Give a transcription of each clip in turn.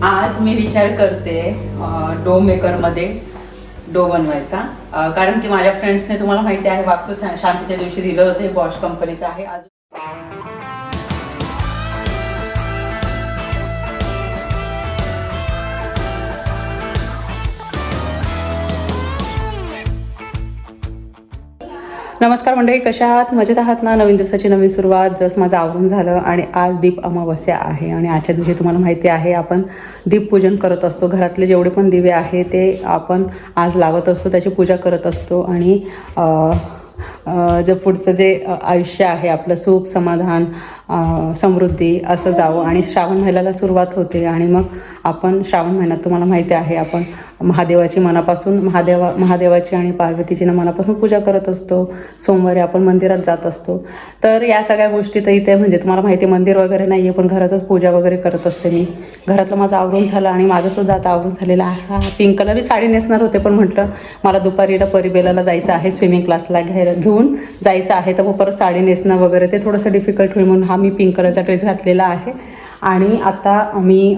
आज मी विचार करते डो मेकरमध्ये डो बनवायचा, कारण की माझ्या फ्रेंड्सने तुम्हाला माहिती आहे वास्तू शांतीच्या दिवशी दिलं होतं. हे बॉश कंपनीचं आहे. अजून नमस्कार मंडळी, कशा आहात? मजेत आहात ना? नवीन दिवसाची नवीन सुरुवात. जसं माझं आवरून झालं आणि आज दीप अमावस्या आहे आणि आजच्या दिवशी तुम्हाला माहिती आहे आपण दीपपूजन करत असतो. घरातले जेवढे पण दिवे आहे ते आपण आज लावत असतो, त्याची पूजा करत असतो आणि जे पुढचं जे आयुष्य आहे आपलं सुख समाधान समृद्धी असं जावं. आणि श्रावण महिन्याला सुरुवात होते आणि मग आपण श्रावण महिन्यात तुम्हाला माहिती आहे आपण महादेवाची मनापासून महादेवाची आणि पार्वतीची मनापासून पूजा करत असतो. सोमवारी आपण मंदिरात जात असतो. तर या सगळ्या गोष्टी तर इथे म्हणजे तुम्हाला माहिती मंदिर वगैरे नाही आहे, पण घरातच पूजा वगैरे करत असते मी. घरातलं माझं आवरून झालं आणि माझंसुद्धा आता आवरून झालेलं आहे. पिंक कलर मी साडी नेसणार होते, पण म्हटलं मला दुपारीला परिबेलाला जायचं आहे, स्विमिंग क्लासला घेऊन जायचं आहे, तर मग परत साडी नेसणं वगैरे ते थोडंसं डिफिकल्ट होईल म्हणून हा मी पिंक कलरचा ड्रेस घातलेला आहे. आणि आता मी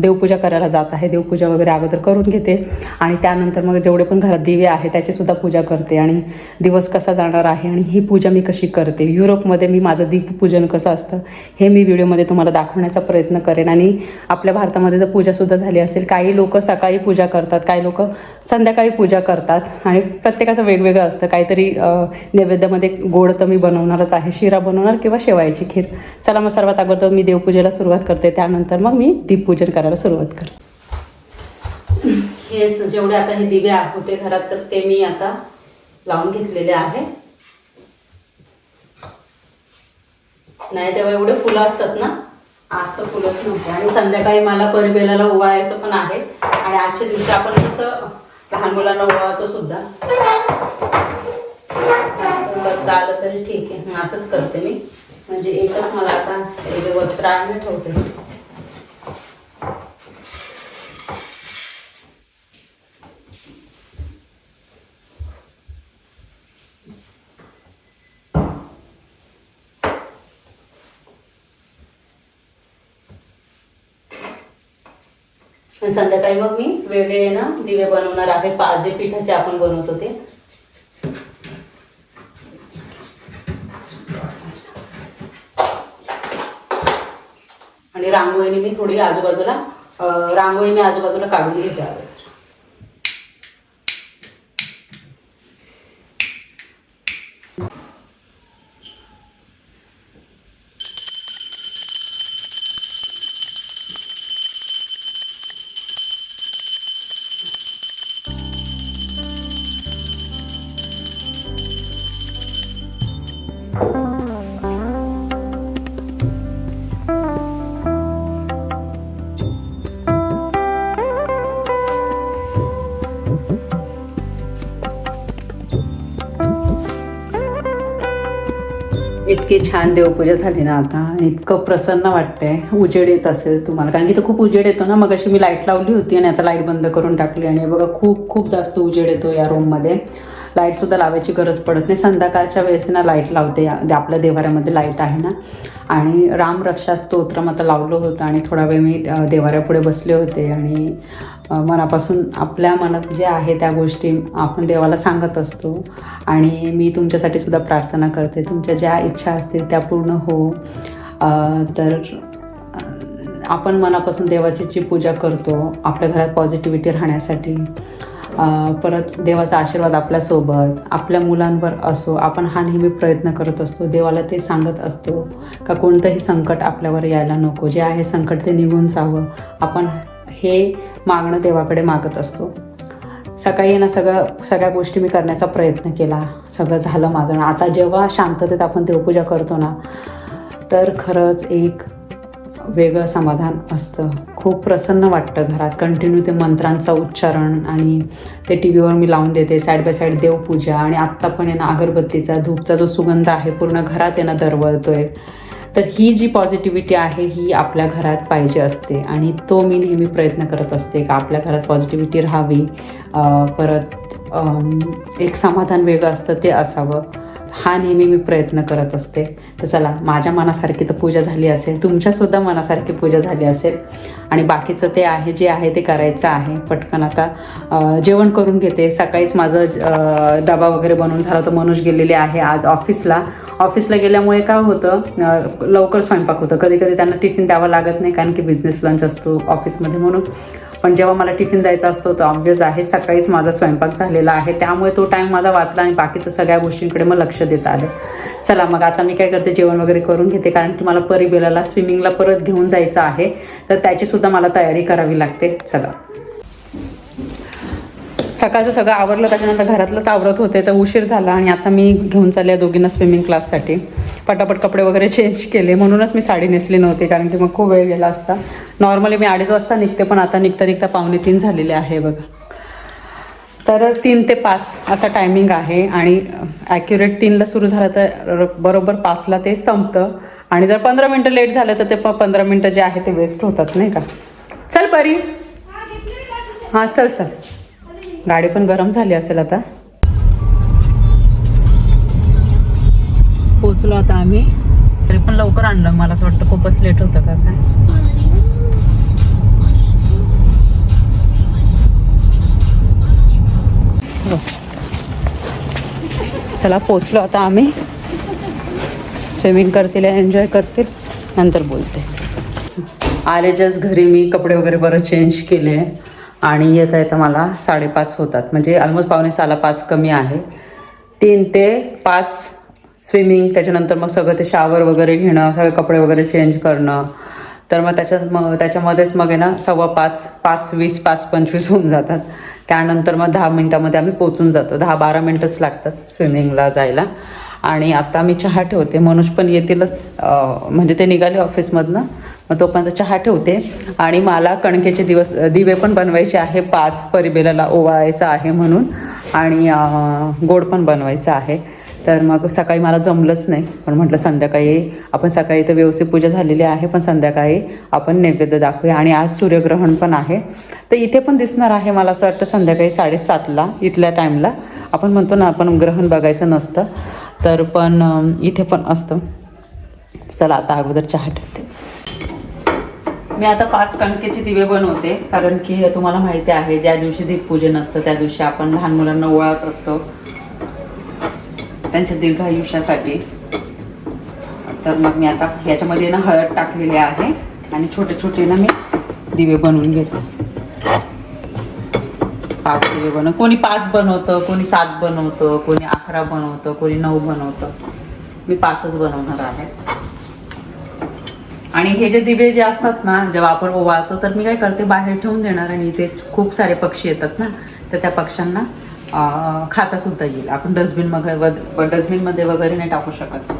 देवपूजा करायला जात आहे. देवपूजा वगैरे अगोदर करून घेते आणि त्यानंतर मग जेवढे पण घरात दिवे आहे त्याचीसुद्धा पूजा करते आणि दिवस कसा जाणार आहे आणि ही पूजा मी कशी करते. युरोपमध्ये मी माझं दीपपूजन कसं असतं हे मी व्हिडिओमध्ये तुम्हाला दाखवण्याचा प्रयत्न करेन. आणि आपल्या भारतामध्ये तर पूजासुद्धा झाली असेल. काही लोक सकाळी पूजा करतात, काही लोक संध्याकाळी पूजा करतात आणि प्रत्येकाचं वेगवेगळं असतं. काहीतरी नैवेद्यामध्ये गोड तर मी बनवणारच आहे, शिरा बनवणार किंवा शेवायची खीर. चला मग सर्वात अगोदर मी देवपूजेला सुरुवात करते, त्यानंतर मग मी दीपपूजन करायला सुरुवात करते. हे जेवढे आता हे दिवे होते घरात तर ते मी आता लावून घेतलेले आहे. नाही तेव्हा एवढे फुलं असतात ना, आज तर फुलंच नव्हते. आणि संध्याकाळी मला परिबेलाला ओवाळायचं पण आहे आणि आजच्या दिवशी आपण कसं लहान मुलांना ओवाळतो सुद्धा. असं करता आलं तरी ठीक आहे, असंच करते मी. म्हणजे एकच मला असा हे जे वस्त्र आहे मी ठेवते. संध्याकाळी मग मी वेगळे ना दिवे बनवणार आहे, जे पिठाचे आपण बनवतो ते. आणि रांगोळीने मी थोडी आजूबाजूला काढून घेते. इतकी छान देवपूजा झाली ना आता, इतकं प्रसन्न वाटतंय. उजेड येत असेल तुम्हाला, कारण की तो खूप उजेड येतो ना. मग अशी मी लाईट लावली होती आणि आता लाईट बंद करून टाकली आणि बघा खूप खूप जास्त उजेड येतो या रूममध्ये. लाईटसुद्धा लावायची गरज पडत नाही. संध्याकाळच्या वेळेस ना लाईट लावते, आपल्या देवाऱ्यामध्ये लाईट आहे ना. आणि रामरक्षा स्तोत्र आता लावलं होतं आणि थोडा वेळ मी देवाऱ्यापुढे बसले होते आणि मनापासून आपल्या मनात जे आहे त्या गोष्टी आपण देवाला सांगत असतो. आणि मी तुमच्यासाठी सुद्धा प्रार्थना करते, तुमच्या ज्या इच्छा असतील त्या पूर्ण हो. तर आपण मनापासून देवाची जी पूजा करतो आपल्या घरात पॉझिटिव्हिटी राहण्यासाठी, परत देवाचा आशीर्वाद आपल्यासोबत आपल्या मुलांवर असो, आपण हा नेहमी प्रयत्न करत असतो. देवाला ते सांगत असतो का कोणतंही संकट आपल्यावर यायला नको, जे आहे संकट ते निघून जावं. आपण हे मागणं देवाकडे मागत असतो. सकाळी ना सगळ्या गोष्टी मी करण्याचा प्रयत्न केला, सगळं झालं माझं. आता जेव्हा शांततेत आपण देवपूजा करतो ना तर खरंच एक वेगळं समाधान असतं. खूप प्रसन्न वाटतं घरात. कंटिन्यू ते मंत्रांचा उच्चारण आणि ते टी व्हीवर मी लावून देते साईड बाय साईड देवपूजा. आणि आत्ता पण आहे ना अगरबत्तीचा धूपचा जो सुगंध आहे पूर्ण घरात आहे ना दरवळतोय. तर ही जी पॉझिटिव्हिटी आहे ही आपल्या घरात पाहिजे असते आणि तो मी नेहमी प्रयत्न करत असते का आपल्या घरात पॉझिटिव्हिटी राहावी. परत एक समाधान वेगळं असतं ते असावं. हा नेहमी मी प्रयत्न करत असते. तर चला, माझ्या मनासारखी तर पूजा झाली असेल, तुमच्यासुद्धा मनासारखी पूजा झाली असेल. आणि बाकीचं ते आहे जे आहे ते करायचं आहे. पटकन आता जेवण करून घेते. सकाळीच माझं डबा वगैरे बनवून झाला. तर मनोज गेलेले आहे आज ऑफिसला गेल्यामुळे काय होतं, लवकर स्वयंपाक होतं. कधी कधी त्यांना टिफिन द्यावा लागत नाही, कारण की बिझनेस लंच असतो ऑफिसमध्ये म्हणून. पण जेव्हा मला टिफिन द्यायचा असतो तर ऑब्व्हियस आहे सकाळीच माझा स्वयंपाक झालेला आहे, त्यामुळे तो टाईम माझा वाचला आणि बाकीचं सगळ्या गोष्टींकडे मग लक्ष देता आलं. चला मग आता मी काय करते, जेवण वगैरे करून घेते, कारण की मला परिबेलाला स्विमिंगला परत घेऊन जायचं आहे. तर त्याचीसुद्धा मला तयारी करावी लागते. चला, सकाळचं सगळं आवरलं, त्याच्यानंतर घरातलंच आवरत होते तर उशीर झाला. आणि आता मी घेऊन चालले दोघींना स्विमिंग क्लाससाठी. पटापट कपडे वगैरे चेंज केले, म्हणूनच मी साडी नेसली नव्हती, कारण की मग खूप वेळ गेला असता. नॉर्मली मी 2:30 वाजता निघते, पण आता निघता 2:45 झालेले आहे बघा. तर 3 ते 5 असा टायमिंग आहे. आणि ॲक्युरेट 3ला सुरू झालं तर बरोबर 5ला ते संपतं. आणि जर 15 मिनटं लेट झालं तर ते 15 मिनटं जे आहे ते वेस्ट होतात, नाही का. चल परी, हां चल. गाडी पण गरम झाली असेल आता. पोचलो आता आम्ही. तरी पण लवकर आणलं, मला असं वाटतं खूपच लेट होतं का काय. चला पोचलो आता आम्ही. स्विमिंग करतील, एन्जॉय करतील, नंतर बोलते. आले जस्ट घरी मी, कपडे वगैरे बरं चेंज केले आणि येता मला 5:30 होतात. म्हणजे ऑलमोस्ट 4:45 कमी आहे. 3 ते 5 स्विमिंग, त्याच्यानंतर मग सगळं ते शावर वगैरे घेणं, सगळे कपडे वगैरे चेंज करणं. तर मग त्याच्यामध्येच मग आहे ना 5:15, 5:20, 5:25 होऊन जातात. त्यानंतर मग 10 मिनटामध्ये आम्ही पोचून जातो. 10-12 मिनटंच लागतात स्विमिंगला जायला. आणि आता मी चहा ठेवते. मनोज पण येतीलच, म्हणजे ते निघाले ऑफिसमधनं, मग तोपर्यंत चहा ठेवते. आणि मला कणकेचे दिवे पण बनवायचे आहे. 5 परिबेलाला ओवाळायचं आहे म्हणून, आणि गोड पण बनवायचं आहे. तर मग सकाळी मला जमलंच नाही, पण म्हटलं संध्याकाळी आपण, सकाळी तर व्यवस्थित पूजा झालेली आहे, पण संध्याकाळी आपण नैवेद्य दाखवूया. आणि आज सूर्यग्रहण पण आहे, तर इथे पण दिसणार आहे मला असं वाटतं संध्याकाळी 7:30ला इथल्या टाईमला. आपण म्हणतो ना आपण ग्रहण बघायचं नसतं, तर पण इथे पण असतं. चला आता अगोदर चहा ठेवते. मी आता 5 कणकेचे दिवे बनवते, कारण की तुम्हाला माहिती आहे ज्या दिवशी दीपपूजन असतं त्या दिवशी आपण लहान मुलांना ओवाळत असतो त्यांच्या दीर्घ आयुष्यासाठी. तर मग मी आता याच्यामध्ये ना हळद टाकलेली आहे आणि छोटे छोटे ना मी दिवे बनवून घेते. 5 दिवे बनव, कोणी 5 बनवतं, कोणी 7 बनवतं, कोणी 11 बनवतं, कोणी 9 बनवतं. मी 5च बनवणार आहे. आणि हे जे दिवे जे असतात ना जेव्हा आपण ओवाळतो, तर मी काय करते बाहेर ठेवून देणार. आणि इथे खूप सारे पक्षी येतात ना, तर त्या पक्ष्यांना खाता सुद्धा येईल. आपण डस्टबिनमध्ये वगैरे नाही टाकू शकत.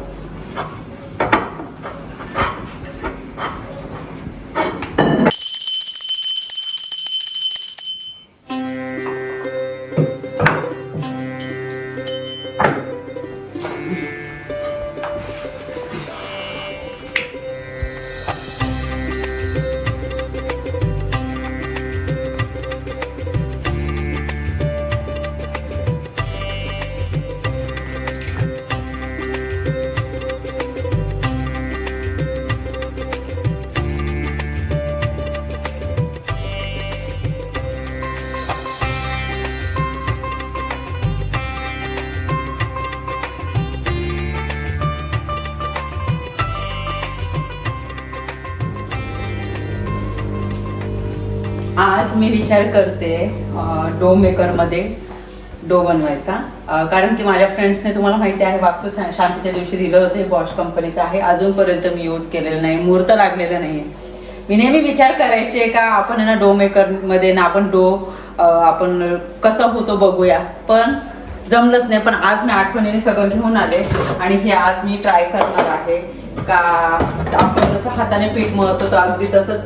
आज मी विचार करते डो मेकरमध्ये डो बनवायचा, कारण की माझ्या फ्रेंड्सने तुम्हाला माहिती आहे वास्तू शांतीच्या दिवशी दिलं होतं. हे बॉश कंपनीचं आहे, अजूनपर्यंत मी यूज केलेलं नाही, मुहूर्त लागलेलं नाही. मी नेहमी विचार करायचे का आपण ना डो मेकरमध्ये ना आपण डो आपण कसा होतो बघूया, पण जमलंच नाही. पण आज मी आठवणीने सगळं घेऊन आले आणि हे आज मी ट्राय करणार आहे का आपण जसं हाताने पीठ मळतो तर अगदी तसंच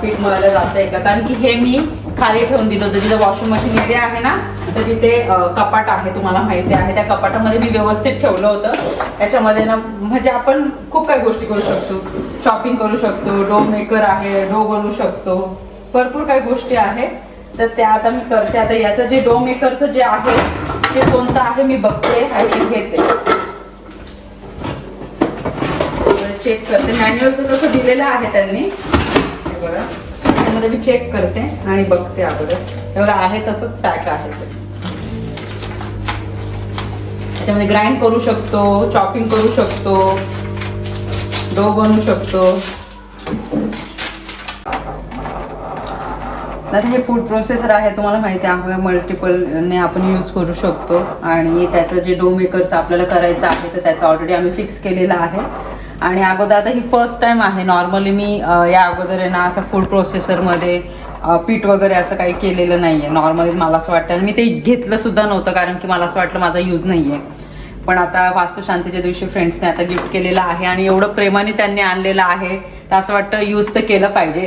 पीठ मळलं जातंय का. कारण की हे मी खाली ठेवून दिलं होतं, जिथं वॉशिंग मशीन एरिया आहे ना तर तिथे कपाट आहे, तुम्हाला माहिती आहे. त्या कपाटामध्ये मी व्यवस्थित ठेवलं होतं. त्याच्यामध्ये ना म्हणजे आपण खूप काही गोष्टी करू शकतो, शॉपिंग करू शकतो, डो मेकर आहे, डो बनवू शकतो, भरपूर काही गोष्टी आहे. तर त्या आता मी करते. आता याचं जे डो मेकरचं जे आहे ते कोणतं आहे मी बघते. आय थिंक हेच आहे. चेक करते. मॅन्युअल तर तसं दिलेलं आहे त्यांनी. हे बघा त्यामध्ये मी चेक करते आणि बघते अगोदर. हे बघा आहे तसंच पॅक आहे. त्याच्यामध्ये ग्राइंड करू शकतो, चॉपिंग करू शकतो, डो बनवू शकतो. तर हे फूड प्रोसेसर आहे, तुम्हाला माहिती आहे मल्टिपलने आपण यूज करू शकतो. आणि त्याचं जे डो मेकरचं आपल्याला करायचं आहे तर त्याचं ऑलरेडी आम्ही फिक्स केलेलं आहे. आणि अगोदर आता ही फर्स्ट टाइम आहे. नॉर्मली मी या अगोदर आहे ना असं फूड प्रोसेसरमध्ये पीठ वगैरे असं काही केलेलं नाही आहे. नॉर्मली मला असं वाटतं, मी ते घेतलं सुद्धा नव्हतं कारण की मला असं वाटलं माझा यूज नाही आहे. पण आता वास्तुशांतीच्या दिवशी फ्रेंड्सने आता गिफ्ट केलेलं आहे आणि एवढं प्रेमाने त्यांनी आणलेलं आहे तर असं वाटतं यूज तर केलं पाहिजे.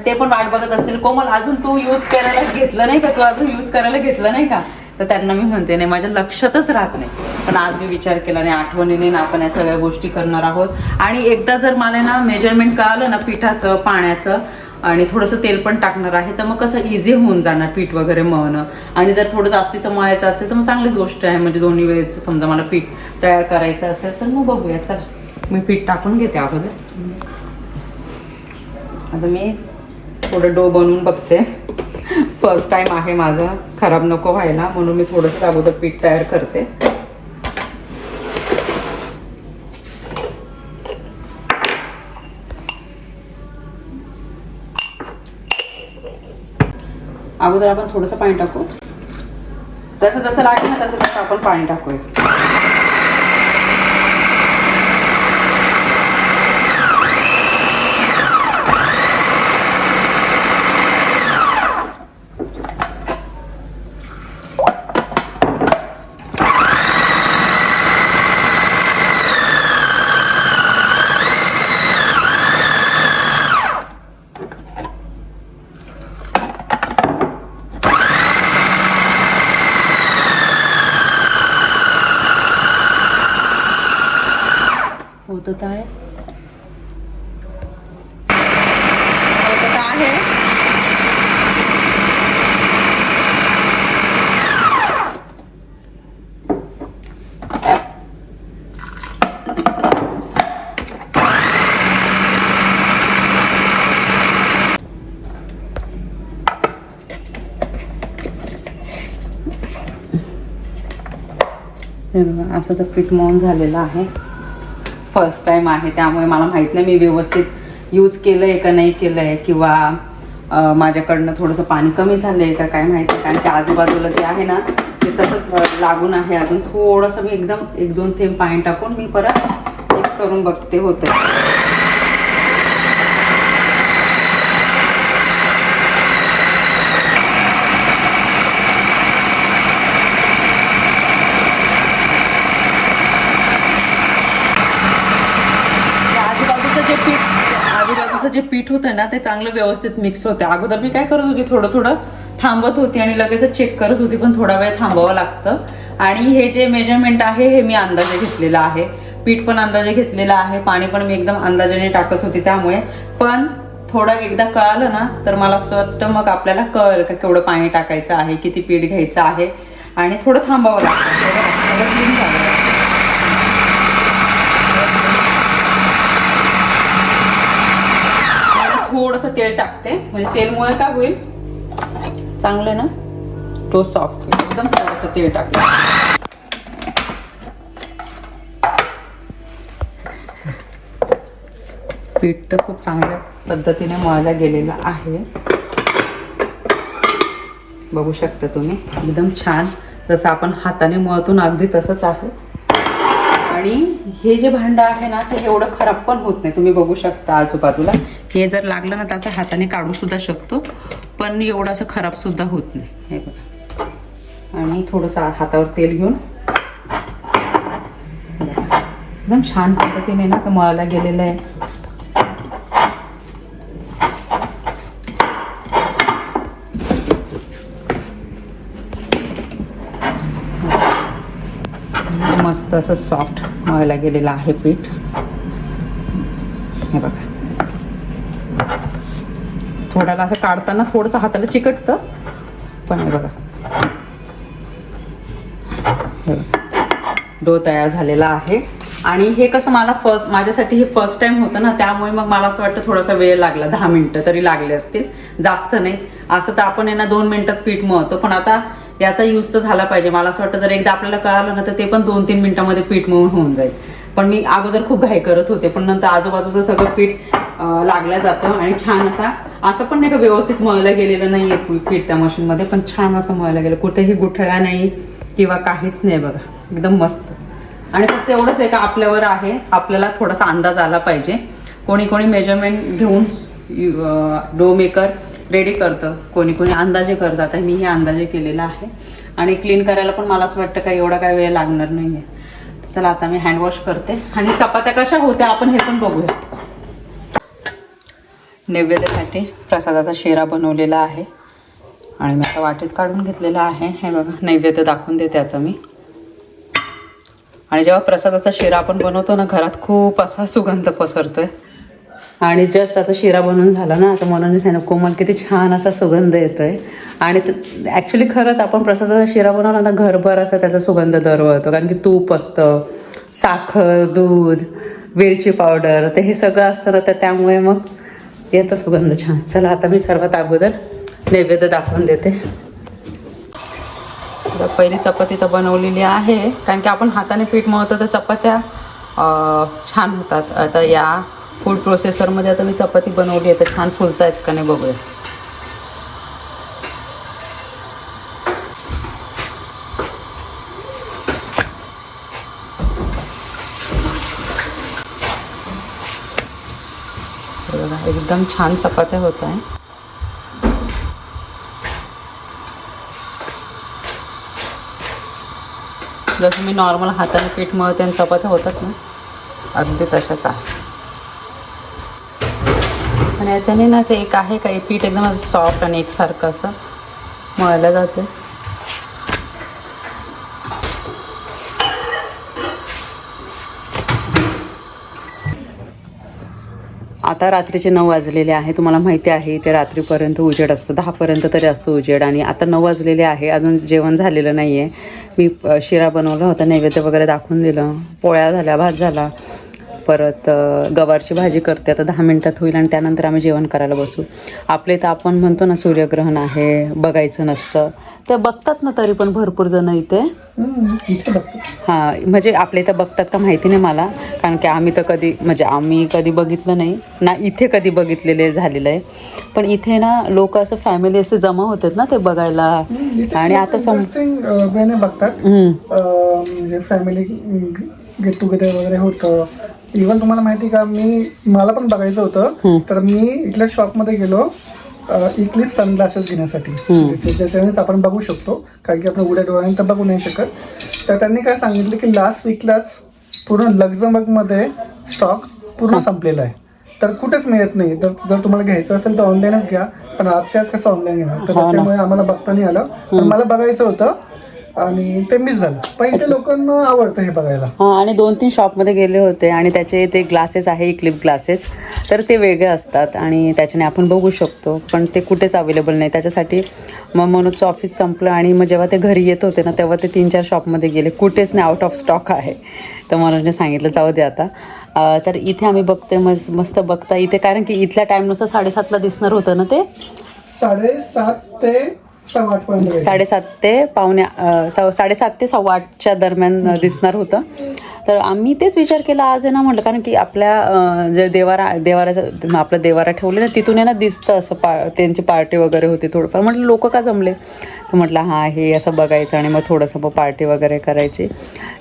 ते पण वाट बघत असेल, कोमल अजून तू यूज करायला घेतलं नाही का, तू अजून यूज करायला घेतलं नाही का. तर त्यांना मी म्हणते नाही, माझ्या लक्षातच राहत नाही. पण आज मी विचार केला आणि आठवणीने ना आपण या सगळ्या गोष्टी करणार आहोत. आणि एकदा जर मला ना मेजरमेंट कळालं ना पिठाचं, पाण्याचं आणि थोडंसं तेल पण टाकणार आहे तर मग कसं इझी होऊन जाणार पीठ वगैरे मळणं. आणि जर थोडं जास्तीचं मळायचं असेल तर मग चांगलीच गोष्ट आहे. म्हणजे दोन्ही वेळेचं समजा मला पीठ तयार करायचं असेल तर मग बघूया. चला मी पीठ टाकून घेते अगोदर. आता मी थोडं डो बनवून बघते. फर्स्ट टाइम आहे माझं, खराब नको व्हायला म्हणून मी थोडंसं अगोदर पीठ तयार करते. अगोदर आपण थोडंसं पाणी टाकू. जसं जसं लागेल ना तसं तसं आपण पाणी टाकूया. होत आहे असं तर पीठ मळून झालेलं आहे. फर्स्ट टाइम आहे त्यामुळे मला माहीत नाही मी व्यवस्थित यूज केलं आहे का नाही केलं आहे, किंवा माझ्याकडनं थोडंसं पाणी कमी झालं आहे का काय माहिती. कारण की आजूबाजूला जे आहे ना ते तसंच लागून आहे. अजून थोडंसं मी एकदम 1-2 थेंब पाणी टाकून मी परत मिक्स करून बघते होतं. आजूबाजूचं जे पीठ होतं ना ते चांगलं व्यवस्थित मिक्स होतं. अगोदर मी काय करत होती, थोडं थोडं थांबत होती आणि लगेच चेक करत होती, पण थोडा वेळ थांबावं लागतं. आणि हे जे मेजरमेंट आहे हे मी अंदाजे घेतलेलं आहे. पीठ पण अंदाजे घेतलेलं आहे, पाणी पण मी एकदम अंदाजाने टाकत होती. त्यामुळे पण थोडं एकदा कळालं ना तर मला असं वाटतं मग आपल्याला कळेल का केवढं पाणी टाकायचं आहे, किती पीठ घ्यायचं आहे आणि थोडं थांबावं लागतं. थोडंसं तेल टाकते म्हणजे तेलमुळे काय होईल, चांगलं ना तो सॉफ्ट होईल. एकदम थोडंसं तेल टाकते. पीठ तर खूप चांगल्या पद्धतीने मळल्या गेलेलं आहे. बघू शकता तुम्ही एकदम छान, जसं आपण हाताने मळतो ना अगदी तसंच आहे. आणि हे जे भांडं आहे ना ते एवढं खराब पण होत नाही. तुम्ही बघू शकता आजूबाजूला हे जर लागलं ना त्याचं हाताने काढू सुद्धा शकतो, पण एवढं असं खराब सुद्धा होत नाही. हे बघा. आणि थोडंसं हातावर तेल घेऊन एकदम छान पद्धतीने ना ते मळायला गेलेलं आहे. मस्त असं सॉफ्ट मळायला गेलेलं आहे पीठ. हे बघा, थोड्याला असं काढताना थोडंसं हाताला चिकटतं, पण हे बघा डो तयार झालेला आहे. आणि हे कसं माझ्यासाठी हे फर्स्ट टाइम होतं ना, त्यामुळे मग मला असं वाटतं थोडासा वेळ लागला, 10 मिनिटं तरी लागले असतील, जास्त नाही. असं तर आपण यांना 2 मिनिटात पीठ मळतो, पण आता याचा यूज तर झाला पाहिजे. मला असं वाटतं जर एकदा आपल्याला कळालं ना तर ते पण 2-3 मिनिटांमध्ये पीठ मळून होऊन जाईल. पण मी अगोदर खूप घाई करत होते, पण नंतर आजूबाजूचं सगळं पीठ लागलं जातं आणि छान असं पण नाही का व्यवस्थित मळलं गेलेलं नाही आहे पीठ त्या मशीनमध्ये, पण छान असं मळलं गेलं, कुठेही गुठळ्या नाही किंवा काहीच नाही बघा, एकदम मस्त. आणि फक्त एवढंच आहे का आपल्यावर आहे, आपल्याला थोडासा अंदाज आला पाहिजे. कोणी कोणी मेजरमेंट घेऊन डो मेकर रेडी करतं, कोणी कोणी अंदाजे करतं. आता मी हे अंदाजे केलेला आहे आणि क्लीन करायला पण मला असं वाटतं का एवढा काय वेळ लागणार नाही आहे. चला आता मी हँडवॉश करते आणि चपात्या कशा होत्या आपण हे पण बघूया. नैवेद्यासाठी प्रसादाचा शिरा बनवलेला आहे आणि मी आता वाटीत काढून घेतलेला आहे. हे बघा नैवेद्य दाखवून देते आता मी. आणि जेव्हा प्रसादाचा शिरा आपण बनवतो ना, घरात खूप असा सुगंध पसरतोय. आणि जस्ट आता शिरा बनवून झाला ना, आता मनाने सांगितलं कोमल किती छान असा सुगंध येतोय. आणि ॲक्च्युली खरंच आपण प्रसादाचा शिरा बनवला ना, घरभर असा त्याचा सुगंध दरवळतो, कारण की तूप असतं, साखर, दूध, वेलची पावडर, ते हे सगळं असतं ना, तर त्यामुळे मग येतं सुगंध छान. चला आता मी सर्वात अगोदर नैवेद्य दाखवून देते. पहिली चपाती तर बनवलेली आहे, कारण की आपण हाताने पीठ मळतो तर चपात्या छान होतात. आता या फूड प्रोसेसरमध्ये आता मी चपाती बनवली आहे, तर छान फुलत आहेत का नाही बघूया. एकदम छान चपात्या होत आहे. जसं मी नॉर्मल हाताने पीठ मळते आणि चपात्या होतात ना, अगदी तशाच आहे. आणि याच्याने ना असं एक आहे का, पीठ एकदम असं सॉफ्ट आणि एकसारखं असं मळलं जाते. आता रात्रीचे 9 वाजलेले आहे. तुम्हाला माहिती आहे इथे रात्रीपर्यंत उजेड असतो, 10पर्यंत तरी असतो उजेड. आणि आता 9 वाजलेले आहे, अजून जेवण झालेलं नाही आहे. मी शिरा बनवला होता, नैवेद्य वगैरे दाखवून दिलं, पोळ्या झाल्या, भात झाला, परत गवारची भाजी करते. आता 10 मिनिटात होईल आणि त्यानंतर आम्ही जेवण करायला बसू. आपले तर आपण म्हणतो ना सूर्यग्रहण आहे, बघायचं नसतं, ते बघतात ना तरी पण भरपूर जण इथे. हां, म्हणजे आपले इथं बघतात का माहिती नाही मला, कारण की आम्ही कधी बघितलं नाही ना, इथे कधी बघितलेले झालेलं आहे. पण इथे ना लोक असं फॅमिली असे जमा होतात ना ते बघायला. आणि आता बघतात म्हणजे फॅमिली गेट टुगेदर वगैरे होतं. इव्हन तुम्हाला माहिती का, मला पण बघायचं होतं, तर मी इथल्या शॉपमध्ये गेलो इक्लिप्स सनग्लासेस घेण्यासाठी, ज्याच्यानेच आपण बघू शकतो, कारण की आपण उघड्या डोळ्याने तर बघू नाही शकत. तर त्यांनी काय सांगितलं की लास्ट वीकलाच पूर्ण लक्झमबर्गमध्ये स्टॉक पूर्ण संपलेला आहे, तर कुठेच मिळत नाही. तर जर तुम्हाला घ्यायचं असेल तर ऑनलाईनच घ्या, पण आजच्याच कसं ऑनलाईन येणार, तर त्याच्यामुळे आम्हाला बघता नाही आलं. पण मला बघायचं होतं आणि ते मिस झालं. पण इथे लोकांना आवडतं हे बघायला. हां, आणि 2-3 शॉपमध्ये गेले होते आणि त्याचे ते ग्लासेस आहे, इक्लिप ग्लासेस, तर ते वेगळे असतात आणि त्याच्याने आपण बघू शकतो, पण ते कुठेच अवेलेबल नाही. त्याच्यासाठी मग मनोजचं ऑफिस संपलं आणि मग जेव्हा ते घरी येत होते ना, तेव्हा ते 3-4 शॉपमध्ये गेले, कुठेच नाही, आउट ऑफ स्टॉक आहे. तर मनोजने सांगितलं जाऊ दे आता. तर इथे आम्ही बघते, मस्त बघता इथे, कारण की इथल्या टाईमनुसार 7:30ला दिसणार होतं ना ते, 7:30 ते 7:15 7:30 ते 7:30 ते 7:15च्या दरम्यान दिसणार होतं. तर आम्ही तेच विचार केला आज आहे ना, म्हटलं, कारण की आपल्या जे देवाराचं आपलं देवारा ठेवले ना, तिथून आहे ना दिसतं असं त्यांची पार्टी वगैरे होती थोडंफार. म्हटलं लोक का जमले, तर म्हटलं हां हे असं बघायचं आणि मग थोडंसं मग पार्टी वगैरे करायची.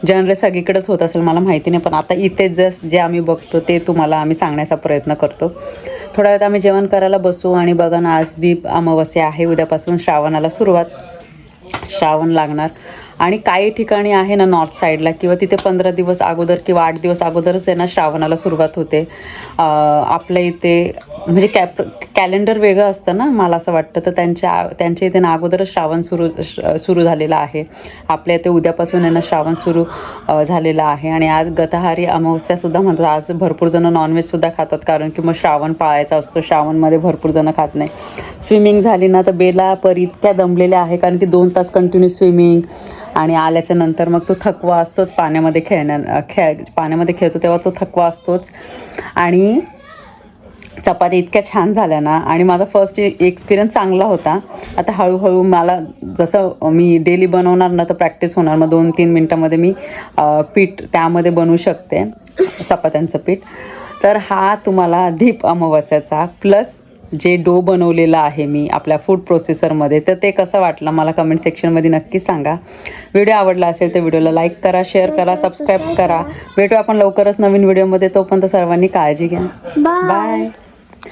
जनरली सगळीकडेच होत असेल मला माहिती नाही, पण आता इथे जस्ट जे आम्ही बघतो ते तुम्हाला आम्ही सांगण्याचा प्रयत्न करतो. थोड्या वेळात आम्ही जेवण करायला बसू. आणि बघा ना, आज दीप अमावस्या आहे, उद्यापासून श्रावणाला सुरुवात, श्रावण लागणार. आणि काही ठिकाणी आहे ना नॉर्थ साईडला किंवा तिथे 15 दिवस अगोदर किंवा 8 दिवस अगोदरच आहे ना श्रावणाला सुरुवात होते. आपल्या इथे म्हणजे कॅलेंडर वेगळं असतं ना, मला असं वाटतं. तर त्यांच्या इथे ना अगोदरच श्रावण सुरू झालेलं आहे. आपल्या इथे उद्यापासून आहे ना श्रावण सुरू झालेलं आहे. आणि आज गतहारी अमावस्यासुद्धा म्हणतात. आज भरपूर जण नॉनव्हेजसुद्धा खातात, कारण की मग श्रावण पाळायचा असतो. श्रावणमध्ये भरपूर जण खात नाही. स्विमिंग झाली ना तर बेला परी इतक्या दमलेल्या आहे, कारण की 2 तास कंटिन्यू स्विमिंग, आणि आल्याच्या नंतर मग तो थकवा असतोच पाण्यामध्ये पाण्यामध्ये खेळतो तेव्हा तो थकवा असतोच. आणि चपाती इतक्या छान झाल्या ना, आणि माझा फर्स्ट एक्सपिरियन्स चांगला होता. आता हळूहळू मला जसं मी डेली बनवणार ना तर प्रॅक्टिस होणार, मग 2-3 मिनटामध्ये मी पीठ त्यामध्ये बनवू शकते चपात्यांचं पीठ. तर हा तुम्हाला दीप अमावस्याचा प्लस जे डो बनवलेला आहे मी आपल्या फूड प्रोसेसरमध्ये, तर ते कसं वाटलं मला कमेंट सेक्शनमध्ये नक्की सांगा. व्हिडिओ आवडला असेल तर व्हिडिओला लाईक करा, शेअर करा, सबस्क्राईब करा. भेटू आपण लवकरच नवीन व्हिडिओमध्ये. तोपर्यंत सर्वांनी काळजी घ्या. बाय.